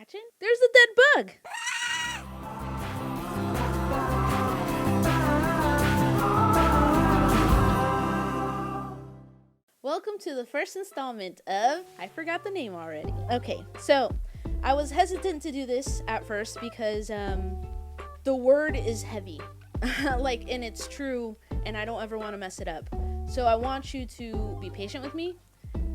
scratching? There's a dead bug. Welcome to the first installment of, I forgot the name already. Okay, so I was hesitant to do this at first because the word is heavy. And it's true, and I don't ever want to mess it up. So I want you to be patient with me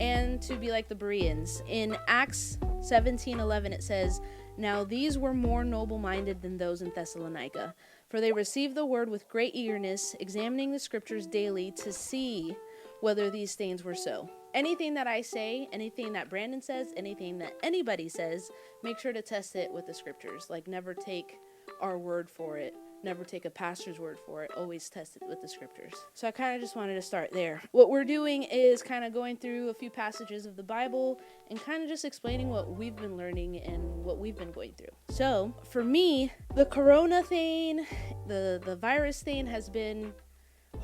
and to be like the Bereans. In Acts 17:11 it says, "Now these were more noble-minded than those in Thessalonica, for they received the word with great eagerness, examining the scriptures daily to see whether these things were so." Anything that I say, anything that Brandon says, anything that anybody says, make sure to test it with the scriptures. Like, never take our word for it. Never take a pastor's word for it. Always test it with the scriptures. So I kind of just wanted to start there. What we're doing is kind of going through a few passages of the Bible and kind of just explaining what we've been learning and what we've been going through. So for me, the corona thing, the virus thing has been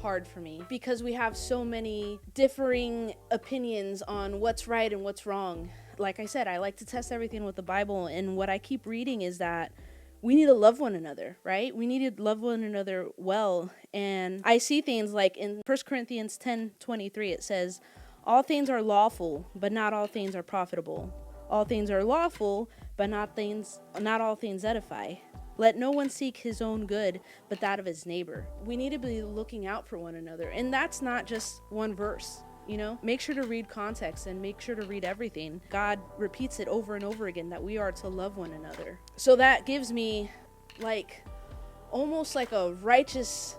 hard for me because we have so many differing opinions on what's right and what's wrong. Like I said, I like to test everything with the Bible, and what I keep reading is that we need to love one another, right? We need to love one another well. And I see things like in 1 Corinthians 10:23, it says, "All things are lawful, but not all things are profitable. All things are lawful, but not all things edify. Let no one seek his own good, but that of his neighbor." We need to be looking out for one another. And that's not just one verse. Make sure to read context and make sure to read everything. God repeats it over and over again that we are to love one another. So that gives me almost like a righteous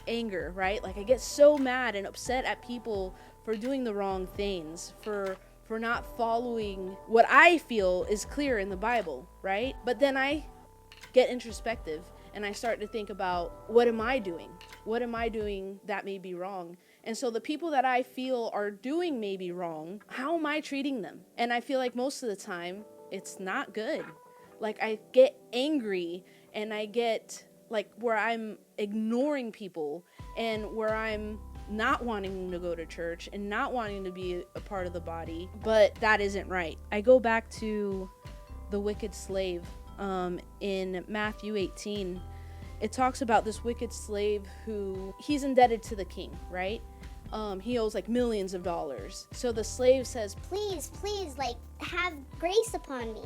anger, right? Like, I get so mad and upset at people for doing the wrong things, for not following what I feel is clear in the Bible, right? But then I get introspective and I start to think about, what am I doing? What am I doing that may be wrong? And so the people that I feel are doing maybe wrong, how am I treating them? And I feel like most of the time, it's not good. Like, I get angry and I get where I'm ignoring people and where I'm not wanting to go to church and not wanting to be a part of the body, but that isn't right. I go back to the wicked slave in Matthew 18. It talks about this wicked slave who he's indebted to the king, right? He owes millions of dollars. So the slave says, please, have grace upon me.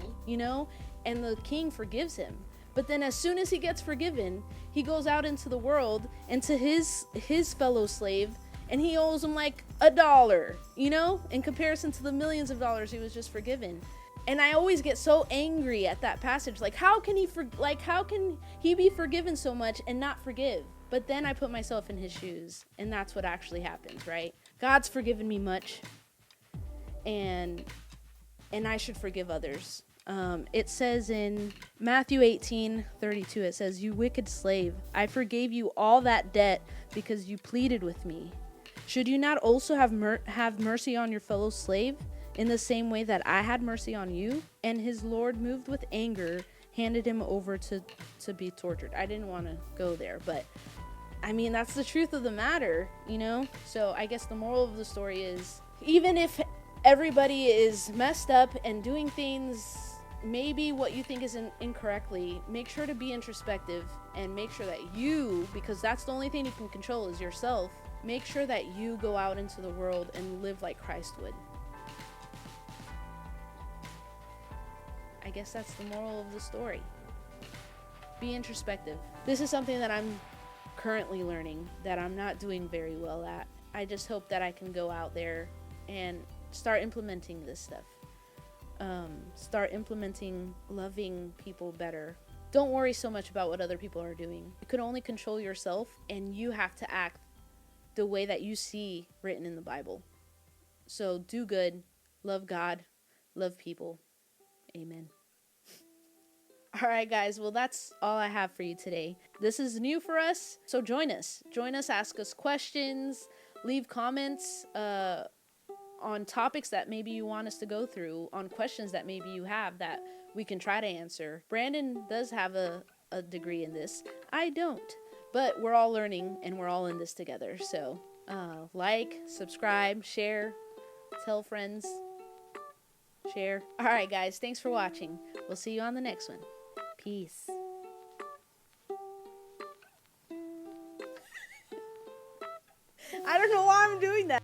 And the king forgives him. But then as soon as he gets forgiven, he goes out into the world and to his fellow slave, and he owes him $1, in comparison to the millions of dollars he was just forgiven. And I always get so angry at that passage. How can he be forgiven so much and not forgive? But then I put myself in his shoes, and that's what actually happens, right? God's forgiven me much, and I should forgive others. It says in Matthew 18:32, it says, "You wicked slave, I forgave you all that debt because you pleaded with me. Should you not also have mercy on your fellow slave, in the same way that I had mercy on you?" And his Lord, moved with anger, handed him over to be tortured. I didn't want to go there, but that's the truth of the matter, So I guess the moral of the story is, even if everybody is messed up and doing things maybe what you think is incorrectly, make sure to be introspective and make sure that you, because that's the only thing you can control is yourself, make sure that you go out into the world and live like Christ would. I guess that's the moral of the story. Be introspective. This is something that I'm currently learning that I'm not doing very well at. I just hope that I can go out there and start implementing this stuff. Start implementing loving people better. Don't worry so much about what other people are doing. You can only control yourself, and you have to act the way that you see written in the Bible. So do good, love God, love people. Amen. All right, guys. Well, that's all I have for you today. This is new for us, so join us. Ask us questions, leave comments on topics that maybe you want us to go through, on questions that maybe you have that we can try to answer. Brandon does have a degree in this. I don't. But we're all learning, and we're all in this together. So subscribe, share, tell friends. share. All right, guys. Thanks for watching. We'll see you on the next one. Peace. I don't know why I'm doing that.